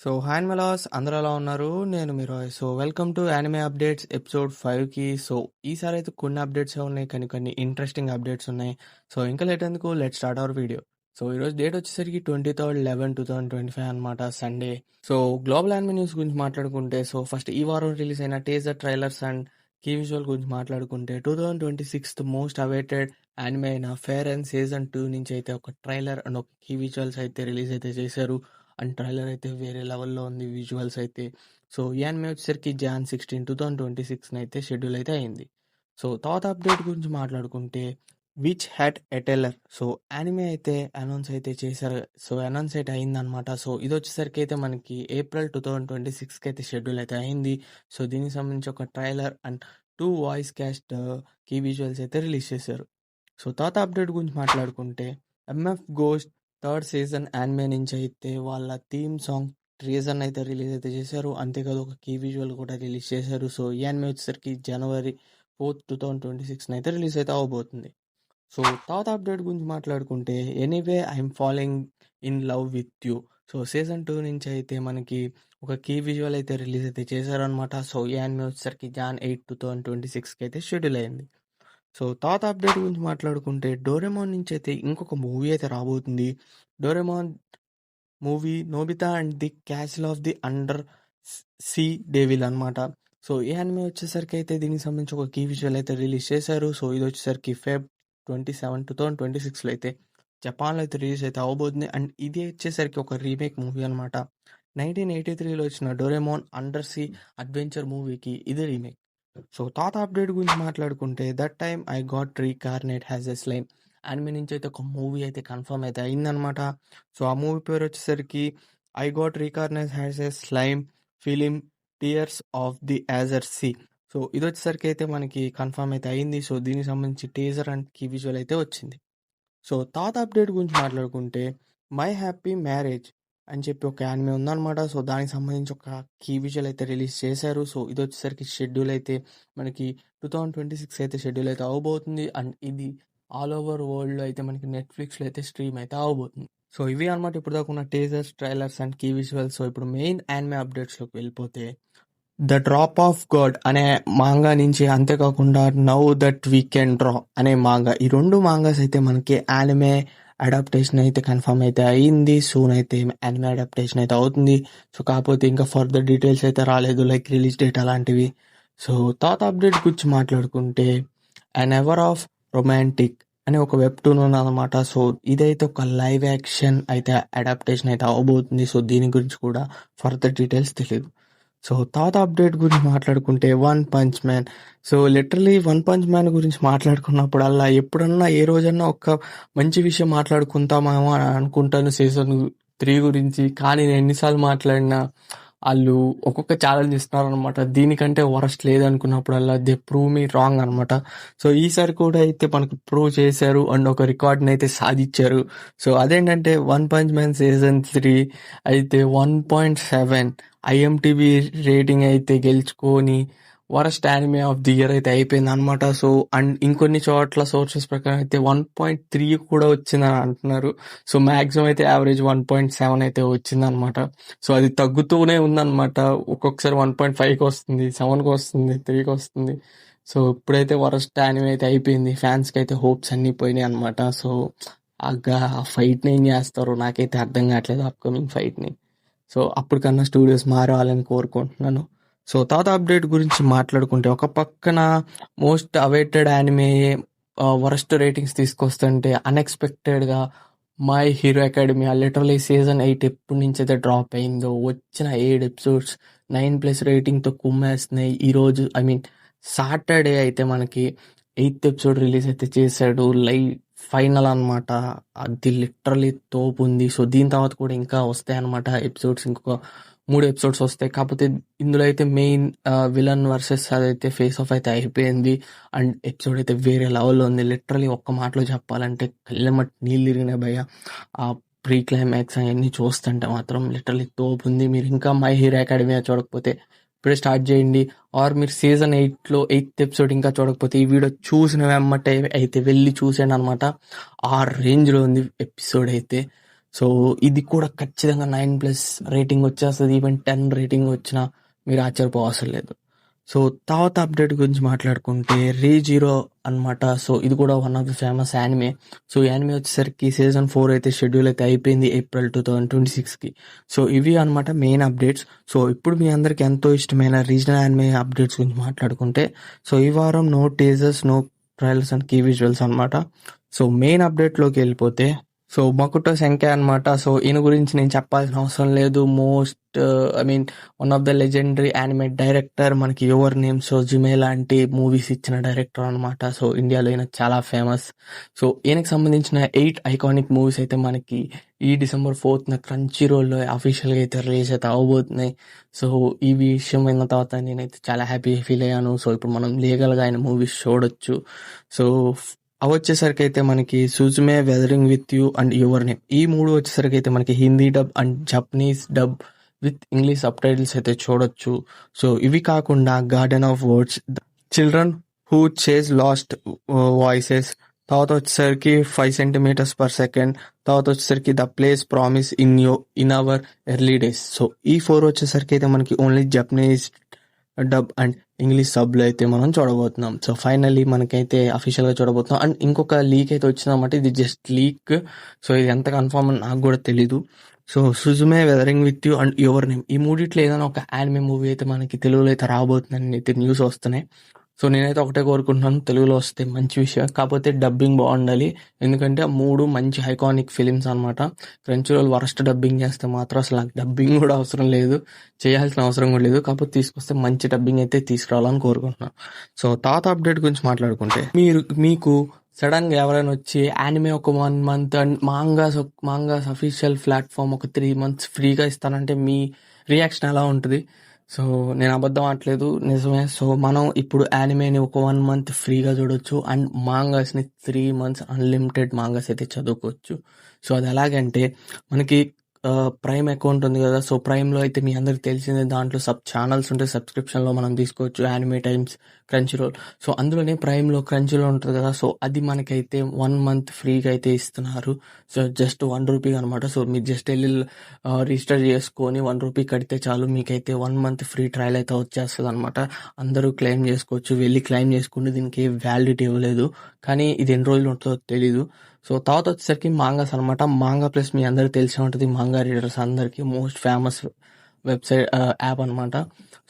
Hi మెలాస్ అందరూ ఎలా ఉన్నారు? నేను మీ Roy. Welcome to anime updates episode 5కి. ఈసారి అయితే కొన్ని అప్డేట్సే ఉన్నాయి, కానీ కొన్ని ఇంట్రెస్టింగ్ అప్డేట్స్ ఉన్నాయి. ఇంకా లేట్ ఎందుకు, లెట్ స్టార్ట్ అవర్ వీడియో. ఈరోజు డేట్ వచ్చేసరికి 23/11/2025 అనమాట, సండే. గ్లోబల్ యానిమే న్యూస్ గురించి మాట్లాడుకుంటే, ఫస్ట్ ఈ వారం రిలీజ్ అయిన teaser trailers and key visual గురించి మాట్లాడుకుంటే 2026 మోస్ట్ అవైటెడ్ యానిమే అయిన ఫేర్ అండ్ సీజన్ 2 నుంచి అయితే ఒక ట్రైలర్ అండ్ ఒక కీ విజువల్స్ అయితే రిలీజ్ అయితే చేశారు. అండ్ ట్రైలర్ అయితే వేరే లెవెల్లో ఉంది, విజువల్స్ అయితే. ఈ యానిమే వచ్చేసరికి Jan 16, 2026 అయితే షెడ్యూల్ అయితే అయింది. తర్వాత అప్డేట్ గురించి మాట్లాడుకుంటే విచ్ హ్యాట్ ఎటెలర్ యానిమే అయితే అనౌన్స్ అయితే చేశారు. అనౌన్స్ అయితే అయిందనమాట. ఇది వచ్చేసరికి అయితే మనకి April 2026కి అయితే షెడ్యూల్ అయితే అయింది. దీనికి సంబంధించి ఒక trailer and 2 voice cast key visuals అయితే రిలీజ్ చేశారు. తర్వాత అప్డేట్ గురించి మాట్లాడుకుంటే MF Ghost third season anime నుంచి అయితే వాళ్ళ థీమ్ సాంగ్ రీజన్ అయితే రిలీజ్ అయితే చేశారు. అంతేకాదు ఒక కీ విజువల్ కూడా రిలీజ్ చేశారు. ఈ యానిమే వచ్చేసరికి January 4, 2026 అయితే రిలీజ్ అయితే అవబోతుంది. తర్వాత అప్డేట్ గురించి మాట్లాడుకుంటే anyway I'm following in love with you season 2 నుంచి అయితే మనకి ఒక కీ విజువల్ అయితే రిలీజ్ అయితే చేశారనమాట. ఈ యానిమే వచ్చేసరికి Jan 8, 2026కి అయితే షెడ్యూల్ అయింది. తర్వాత అప్డేట్ గురించి మాట్లాడుకుంటే డోరేమోన్ నుంచి అయితే ఇంకొక మూవీ అయితే రాబోతుంది. Doraemon movie Nobita and the castle of the under see devil అనమాట. ఈ యానిమే వచ్చేసరికి అయితే దీనికి సంబంధించి ఒక కీ విజువల్ అయితే రిలీజ్ చేశారు. ఇది వచ్చేసరికి Feb 27, 2026లో అయితే జపాన్లో అయితే రిలీజ్ అయితే అవబోతుంది. అండ్ ఇది వచ్చేసరికి ఒక రీమేక్ మూవీ అనమాట. 1983లో వచ్చిన డోరేమోన్ అండర్ సీ అడ్వెంచర్ మూవీకి ఇది రీమేక్. తర్వాత అప్డేట్ గురించి మాట్లాడుకుంటే that time I got reincarnate has a slime anime నుంచి అయితే ఒక మూవీ అయితే కన్ఫర్మ్ అయితే అయిందనమాట. ఆ మూవీ పేరు వచ్చేసరికి I got reincarnate has a slime film tears of the azure sea. ఇది వచ్చేసరికి అయితే మనకి కన్ఫర్మ్ అయితే అయింది. దీనికి సంబంధించి టీజర్ అండ్ కీ విజువల్ అయితే వచ్చింది. తర్వాత అప్డేట్ గురించి మాట్లాడుకుంటే మై హ్యాపీ మ్యారేజ్ అని చెప్పి ఒక యానిమే ఉందన్నమాట. దానికి సంబంధించి ఒక కీ విజువల్ అయితే రిలీజ్ చేశారు. ఇది వచ్చేసరికి షెడ్యూల్ అయితే మనకి 2026 అయితే షెడ్యూల్ అయితే అవబోతుంది. అండ్ ఇది ఆల్ ఓవర్ వరల్డ్లో అయితే మనకి నెట్ఫ్లిక్స్లో అయితే స్ట్రీమ్ అయితే అవబోతుంది. ఇవి అనమాట ఇప్పుడు దాకా ఉన్న teasers, trailers and key visuals. ఇప్పుడు మెయిన్ యానిమే అప్డేట్స్లోకి వెళ్ళిపోతే ద డ్రాప్ ఆఫ్ గాడ్ అనే మాంగా నుంచి, అంతేకాకుండా now that we can draw అనే మాంగా, ఈ రెండు మాంగాస్ అయితే మనకి యానిమే అడాప్టేషన్ అయితే కన్ఫర్మ్ అయితే అయింది. సూన్ అయితే యానిమే అడాప్టేషన్ అయితే అవుతుంది. కాకపోతే ఇంకా ఫర్దర్ డీటెయిల్స్ అయితే రాలేదు, లైక్ రిలీజ్ డేట్ అలాంటివి. తర్వాత అప్డేట్ గురించి మాట్లాడుకుంటే అన్ ఎవర్ ఆఫ్ రొమాంటిక్ అనే ఒక వెబ్టూన్ ఉన్నదన్నమాట. ఇదైతే ఒక లైవ్ యాక్షన్ అయితే అడాప్టేషన్ అయితే అవబోతుంది. దీని గురించి కూడా ఫర్దర్ డీటెయిల్స్ తెలియదు. తర్వాత అప్డేట్ గురించి మాట్లాడుకుంటే one punch man. Literally one punch man గురించి మాట్లాడుకున్నప్పుడల్లా ఎప్పుడన్నా ఏ రోజన్నా ఒక మంచి విషయం మాట్లాడుకుంటామేమో అని అనుకుంటాను సీజన్ 3 గురించి. కానీ నేను ఎన్నిసార్లు మాట్లాడినా వాళ్ళు ఒక్కొక్క ఛాలెంజ్ ఇస్తున్నారనమాట. దీనికంటే వరస్ట్ లేదనుకున్నప్పుడల్లా దే ప్రూవ్ మీ రాంగ్ అనమాట. ఈసారి కూడా అయితే మనకు ప్రూవ్ చేశారు అండ్ ఒక రికార్డ్ని అయితే సాధించారు. అదేంటంటే వన్ పంచ్ మ్యాన్ సీజన్ 3 అయితే 1.7 IMDb రేటింగ్ అయితే గెలుచుకొని worst anime of the year అయితే అయిపోయింది అనమాట. అండ్ ఇంకొన్ని చోట్ల సోర్సెస్ ప్రకారం అయితే 1.3 కూడా వచ్చిందని అంటున్నారు. మ్యాక్సిమం అయితే యావరేజ్ 1.7 అయితే వచ్చిందనమాట. అది తగ్గుతూనే ఉందన్నమాట. ఒక్కొక్కసారి 1.5కి వస్తుంది, 7కి వస్తుంది, 3కి వస్తుంది. ఇప్పుడైతే వరస్ట్ యానిమే అయితే అయిపోయింది. ఫ్యాన్స్కి అయితే హోప్స్ అన్నీ పోయినాయి అనమాట. ఆ ఫైట్ని ఏం చేస్తారో నాకైతే అర్థం కావట్లేదు, అప్కమింగ్ ఫైట్ని. అప్పటికన్నా స్టూడియోస్ మారాలని కోరుకుంటున్నాను. తర్వాత అప్డేట్ గురించి మాట్లాడుకుంటే ఒక పక్కన most awaited anime worst ratings తీసుకొస్తుంటే అన్ఎక్స్పెక్టెడ్గా My Hero Academia literally season 8 ఎప్పటి నుంచి అయితే డ్రాప్ అయిందో వచ్చిన 7 ఎపిసోడ్స్ 9+ రేటింగ్తో కుమ్మేస్తున్నాయి. ఈరోజు సాటర్డే అయితే మనకి 8th ఎపిసోడ్ రిలీజ్ అయితే చేశాడు. లైవ్ ఫైనల్ అనమాట. అది లిటరలీ తోపు ఉంది. దీని తర్వాత కూడా ఇంకా వస్తాయి అనమాట ఎపిసోడ్స్, ఇంకొక 3 ఎపిసోడ్స్ వస్తాయి. కాకపోతే ఇందులో అయితే మెయిన్ విలన్ వర్సెస్ అదైతే ఫేస్ ఆఫ్ అయితే అయిపోయింది. అండ్ ఎపిసోడ్ అయితే వేరే లెవెల్లో ఉంది. లిటరలీ ఒక్క మాటలో చెప్పాలంటే కళ్ళెమ్మటి నీళ్ళు తిరిగినాయి భయ్య. ఆ ప్రీ క్లైమాక్స్ అవన్నీ చూస్తుంటే మాత్రం లిటరలీ తోపు ఉంది. మీరు ఇంకా మై హీరో అకాడమియా చూడకపోతే ఇప్పుడే స్టార్ట్ చేయండి. ఆర్ మీరు సీజన్ 8లో 8th ఎపిసోడ్ ఇంకా చూడకపోతే ఈ వీడియో చూసిన వెమ్మటే అయితే వెళ్ళి చూసేయండి అనమాట. ఆ రేంజ్లో ఉంది ఎపిసోడ్ అయితే. సో ఇది కూడా ఖచ్చితంగా 9+ రేటింగ్ వచ్చేస్తుంది. ఈవెన్ 10 రేటింగ్ వచ్చినా మీరు ఆశ్చర్యపోవసరం లేదు. సో తర్వాత అప్డేట్ గురించి మాట్లాడుకుంటే రీజీరో అనమాట. సో ఇది కూడా one of the famous anime. So anime వచ్చేసరికి సీజన్ 4 అయితే షెడ్యూల్ అయితే అయిపోయింది April 2026కి. సో ఇవి అనమాట మెయిన్ అప్డేట్స్. సో ఇప్పుడు మీ అందరికి ఎంతో ఇష్టమైన రీజనల్ యానిమే అప్డేట్స్ గురించి మాట్లాడుకుంటే, సో ఈ వారం no teasers, no trailers and key visuals అనమాట. సో మెయిన్ అప్డేట్లోకి వెళ్ళిపోతే, సో మకుటో సెంకే అనమాట. సో ఈయన గురించి నేను చెప్పాల్సిన అవసరం లేదు. One of the legendary anime director. మనకి యువర్ నేమ్, సోజుమే లాంటి మూవీస్ ఇచ్చిన డైరెక్టర్ అనమాట. సో ఇండియాలో ఈయన చాలా ఫేమస్. సో ఈయనకి సంబంధించిన 8 ఐకానిక్ మూవీస్ అయితే మనకి ఈ December 4th క్రంచీ రోల్లో అఫీషియల్గా అయితే రిలీజ్ అయితే అవ్వబోతున్నాయి. సో ఈ విషయం విన్న తర్వాత నేనైతే చాలా హ్యాపీ ఫీల్ అయ్యాను. సో ఇప్పుడు మనం లీగల్గా ఆయన మూవీస్ చూడొచ్చు. సో అవి వచ్చేసరికి అయితే మనకి Suzume, Weathering With You and Your Name, ఈ 3 వచ్చేసరికి అయితే మనకి Hindi dub and Japanese dub with English subtitles అయితే చూడొచ్చు. సో ఇవి కాకుండా Garden of Words, Children Who Chase Lost Voices, తర్వాత వచ్చేసరికి 5 cm/s, తర్వాత వచ్చేసరికి the place promise in our early days. So ఈ 4 వచ్చేసరికి అయితే మనకి only Japanese dub and English సబ్లో అయితే మనం చూడబోతున్నాం. సో ఫైనల్లీ మనకైతే అఫీషియల్గా చూడబోతున్నాం. అండ్ ఇంకొక లీక్ అయితే వచ్చిందన్నమాట. ఇది జస్ట్ లీక్. సో ఇది ఎంత కన్ఫర్మ్ అని నాకు కూడా తెలీదు. So Suzume, Weathering With You and Your Name, ఈ మూడిట్లో ఏదైనా ఒక యానిమే మూవీ అయితే మనకి తెలుగులో అయితే రాబోతుందని అయితే న్యూస్ వస్తున్నాయి. సో నేనైతే ఒకటే కోరుకుంటున్నాను, తెలుగులో వస్తే మంచి విషయం. కాకపోతే డబ్బింగ్ బాగుండాలి. ఎందుకంటే ఆ 3 మంచి ఐకానిక్ ఫిలిమ్స్ అనమాట. క్రంచీ రోల్ వరస్ట్ డబ్బింగ్ చేస్తే మాత్రం అసలు నాకు డబ్బింగ్ కూడా అవసరం లేదు, చేయాల్సిన అవసరం కూడా లేదు. కాకపోతే తీసుకొస్తే మంచి డబ్బింగ్ అయితే తీసుకురావాలని కోరుకుంటున్నాను. సో తర్వాత అప్డేట్ గురించి మాట్లాడుకుంటే, మీకు సడన్ గా ఎవరైనా వచ్చి యానిమే ఒక 1 month and mangas official platform ఒక 3 months ఫ్రీగా ఇస్తానంటే మీ రియాక్షన్ ఎలా ఉంటుంది? సో నేను అబద్ధం ఆడట్లేదు, నిజమే. సో మనం ఇప్పుడు యానిమేని ఒక 1 month ఫ్రీగా చూడొచ్చు అండ్ మాంగాస్ని 3 months అన్లిమిటెడ్ మాంగాస్ అయితే చదువుకోవచ్చు. సో అది ఎలాగంటే, మనకి ప్రైమ్ అకౌంట్ ఉంది కదా. సో ప్రైమ్లో అయితే మీ అందరికి తెలిసిందే, దాంట్లో సబ్ ఛానల్స్ ఉంటాయి. సబ్స్క్రిప్షన్లో మనం తీసుకోవచ్చు anime times, Crunchyroll. So అందులోనే ప్రైమ్లో క్రంచీ రోల్ ఉంటుంది కదా. సో అది మనకైతే 1 month ఫ్రీగా అయితే ఇస్తున్నారు. సో జస్ట్ ₹1 అనమాట. సో మీరు జస్ట్ వెళ్ళి రిజిస్టర్ చేసుకొని ₹1 కడితే చాలు, మీకైతే 1 month ఫ్రీ ట్రయల్ అయితే వచ్చేస్తుంది అనమాట. అందరూ క్లెయిమ్ చేసుకోవచ్చు, వెళ్ళి క్లెయిమ్ చేసుకుంటే దీనికి వ్యాలిడిటీ ఇవ్వలేదు, కానీ ఇది ఎన్ని రోజులు ఉంటుందో తెలీదు. సో తర్వాత వచ్చేసరికి మాంగాస్ అనమాట. మాంగా ప్లస్ మీ అందరికి తెలిసి ఉంటుంది, మాంగా రీడర్స్ అందరికీ మోస్ట్ ఫేమస్ వెబ్సైట్ యాప్ అనమాట.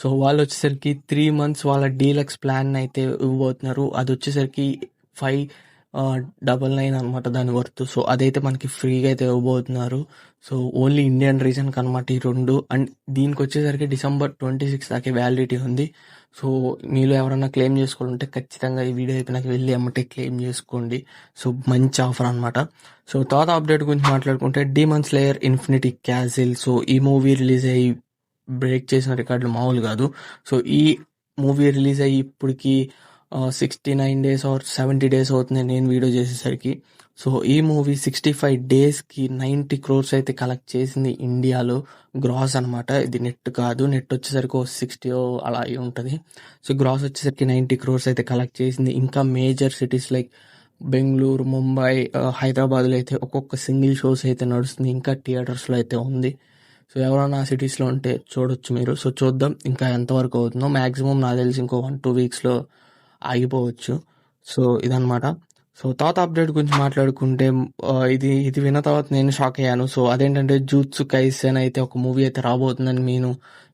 సో వాళ్ళు వచ్చేసరికి 3 months వాళ్ళ డీలక్స్ ప్లాన్ అయితే ఇవ్వబోతున్నారు. అది వచ్చేసరికి 599 అనమాట దాని వర్త్. సో అదైతే మనకి ఫ్రీగా అయితే ఇవ్వబోతున్నారు. సో ఓన్లీ ఇండియన్ రీజన్కి అనమాట ఈ 2. అండ్ దీనికి వచ్చేసరికి December 26 దాకా వ్యాలిడిటీ ఉంది. సో మీలో ఎవరైనా క్లెయిమ్ చేసుకోవాలంటే ఖచ్చితంగా ఈ వీడియో అయిపోయినాక వెళ్ళి అమ్మటే క్లెయిమ్ చేసుకోండి. సో మంచి ఆఫర్ అనమాట. సో తర్వాత అప్డేట్ గురించి మాట్లాడుకుంటే, demon slayer infinity castle. So ఈ మూవీ రిలీజ్ అయ్యి బ్రేక్ చేసిన రికార్డులు మామూలు కాదు. సో ఈ మూవీ రిలీజ్ అయ్యి ఇప్పటికి 69 days ఆర్ 70 days అవుతుంది నేను వీడియో చేసేసరికి. సో ఈ మూవీ 65 daysకి 90 crores అయితే కలెక్ట్ చేసింది ఇండియాలో, గ్రాస్ అనమాట. ఇది నెట్ కాదు, నెట్ వచ్చేసరికి 60 అలా అయి ఉంటుంది. సో గ్రాస్ వచ్చేసరికి 90 crores అయితే కలెక్ట్ చేసింది. ఇంకా major cities like Bengaluru, Mumbai, హైదరాబాద్లో అయితే ఒక్కొక్క సింగిల్ షోస్ అయితే నడుస్తుంది. ఇంకా థియేటర్స్లో అయితే ఉంది. సో ఎవరైనా ఆ సిటీస్లో ఉంటే చూడొచ్చు మీరు. సో చూద్దాం ఇంకా ఎంతవరకు అవుతుందో. మ్యాక్సిమం నాకు తెలిసి ఇంకో 1-2 weeksలో ఆగిపోవచ్చు. సో ఇదనమాట. సో తర్వాత అప్డేట్ గురించి మాట్లాడుకుంటే, ఇది విన్న తర్వాత నేను షాక్ అయ్యాను. సో అదేంటంటే జూత్సు కైసెన్ అయితే ఒక మూవీ అయితే రాబోతుందని నేను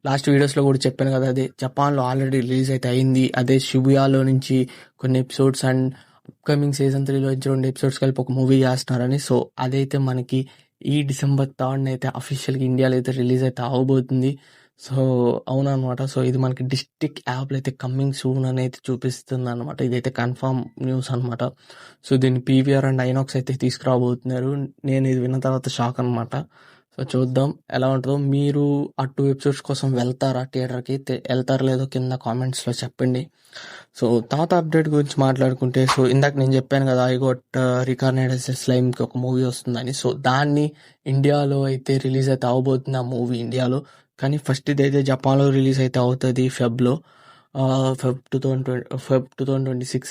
లాస్ట్ వీడియోస్లో కూడా చెప్పాను కదా. అదే జపాన్లో ఆల్రెడీ రిలీజ్ అయితే అయింది. అదే షిబుయాలో నుంచి కొన్ని ఎపిసోడ్స్ అండ్ అప్కమింగ్ సీజన్ 3లో 2 episodes కలిపి ఒక మూవీ చేస్తున్నారని. సో అదైతే మనకి ఈ December 3rd అయితే అఫీషియల్గా ఇండియాలో అయితే రిలీజ్ అయితే అవబోతుంది. సో అవునమాట. సో ఇది మనకి డిస్ట్రిక్ట్ యాప్లో అయితే కమ్మింగ్ సూన్ అని అయితే చూపిస్తుంది అనమాట. ఇదైతే కన్ఫర్మ్ న్యూస్ అనమాట. సో దీన్ని PVR అండ్ ఐనాక్స్ అయితే తీసుకురాబోతున్నారు. నేను ఇది విన్న తర్వాత షాక్ అనమాట. సో చూద్దాం ఎలా ఉంటుందో. మీరు ఆ 2 episodes కోసం వెళ్తారా థియేటర్కి? వెళ్తారో లేదో కింద కామెంట్స్లో చెప్పండి. సో తర్వాత అప్డేట్ గురించి మాట్లాడుకుంటే, సో ఇందాక నేను చెప్పాను కదా, ఐ గోట్ రికార్నెడ్ స్లైమ్కి ఒక మూవీ వస్తుందని. సో దాన్ని ఇండియాలో అయితే రిలీజ్ అయితే అవబోతుంది ఆ మూవీ ఇండియాలో. కానీ ఫస్ట్ ఇదైతే జపాన్లో రిలీజ్ అయితే అవుతుంది Feb 2026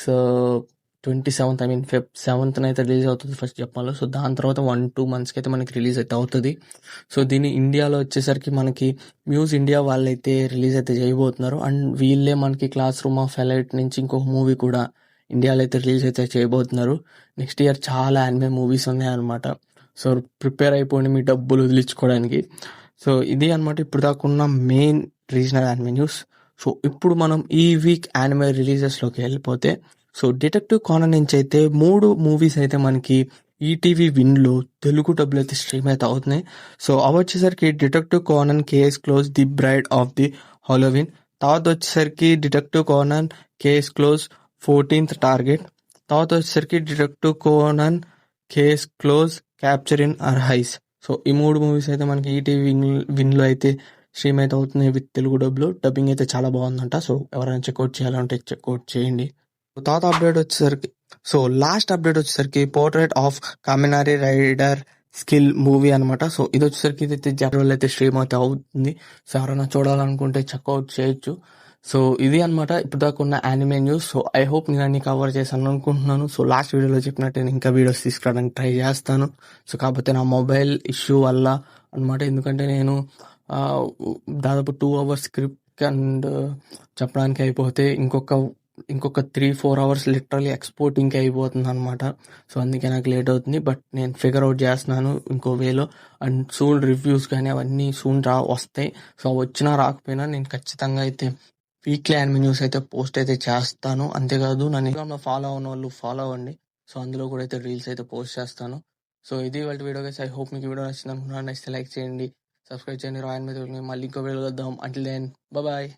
27th ఫెబ్ 7th అయితే రిలీజ్ అవుతుంది ఫస్ట్ జపాన్లో. సో దాని తర్వాత 1-2 మంత్స్కి అయితే మనకి రిలీజ్ అయితే అవుతుంది. సో దీన్ని ఇండియాలో వచ్చేసరికి మనకి మ్యూజ్ ఇండియా వాళ్ళైతే రిలీజ్ అయితే చేయబోతున్నారు. అండ్ వీళ్ళే మనకి క్లాస్ రూమ్ ఆఫ్ ఎలైట్ నుంచి ఇంకొక మూవీ కూడా ఇండియాలో అయితే రిలీజ్ అయితే చేయబోతున్నారు. నెక్స్ట్ ఇయర్ చాలా యానిమే మూవీస్ ఉన్నాయన్నమాట. సో ప్రిపేర్ అయిపోండి మీ డబ్బులు వదిలించుకోవడానికి. సో ఇది అనమాట ఇప్పుడు దాకున్న main regional anime news. So ఇప్పుడు మనం ఈ వీక్ యానిమే రిలీజెస్లోకి వెళ్ళిపోతే, సో డిటెక్టివ్ కానన్ నుంచి అయితే 3 మూవీస్ అయితే మనకి ఈటీవీ విన్లో తెలుగు డబ్బులు అయితే స్ట్రీమ్ అయితే అవుతున్నాయి. సో అవి వచ్చేసరికి Detective Conan case closed the bride of the Halloween, తర్వాత వచ్చేసరికి Detective Conan case closed 14th target, తర్వాత వచ్చేసరికి Detective Conan case closed capture in her eyes. So ఈ 3 మూవీస్ అయితే మనకి ఈటీవీ విన్లో అయితే స్ట్రీమ్ అయితే అవుతున్నాయి విత్ తెలుగు డబ్బింగ్ అయితే చాలా బాగుందంట. సో ఎవరైనా చెక్అవుట్ చేయాలంటే చెక్అవుట్ చేయండి. తర్వాత అప్డేట్ వచ్చేసరికి, సో లాస్ట్ అప్డేట్ వచ్చేసరికి portrait of Kaminari rider skill movie అనమాట. సో ఇది వచ్చేసరికి ఇదైతే జనవరిలో అయితే స్ట్రీమ్ అయితే అవుతుంది. సో ఎవరైనా చూడాలనుకుంటే చెక్అవుట్ చేయొచ్చు. సో ఇది అనమాట ఇప్పుడు దాకా ఉన్న anime news. So I hope నేను అన్ని కవర్ చేశాను అనుకుంటున్నాను. సో లాస్ట్ వీడియోలో చెప్పినట్టు నేను ఇంకా వీడియోస్ తీసుకురావడానికి ట్రై చేస్తాను. సో కాకపోతే నా మొబైల్ ఇష్యూ వల్ల అనమాట. ఎందుకంటే నేను దాదాపు 2 hours స్క్రిప్ట్ అండ్ చెప్పడానికి అయిపోతే ఇంకొక 3-4 hours లిటరలీ ఎక్స్పోర్టింగ్కి అయిపోతుంది అనమాట. సో అందుకే నాకు లేట్ అవుతుంది. బట్ నేను ఫిగర్ అవుట్ చేస్తున్నాను ఇంకో వేలో. అండ్ సూన్ రివ్యూస్ కానీ అవన్నీ సూన్ వస్తాయి. సో వచ్చినా రాకపోయినా నేను ఖచ్చితంగా అయితే వీక్లీ యానిమే న్యూస్ అయితే పోస్ట్ అయితే చేస్తాను. అంతేకాదు నన్ను ఇన్స్టాగ్రామ్లో ఫాలో అవ్వని వాళ్ళు ఫాలో అవ్వండి. సో అందులో కూడా అయితే రీల్స్ అయితే పోస్ట్ చేస్తాను. సో ఇది వాళ్ళ వీడియో గైస్. ఐ హోప్ మీకు వీడియో నచ్చింది అనుకుంటున్నాను. నచ్చితే లైక్ చేయండి, సబ్స్క్రైబ్ చేయండి. రాయన్ మీద మళ్ళీ ఇంకో వీడియో వద్దాం. Until then bye.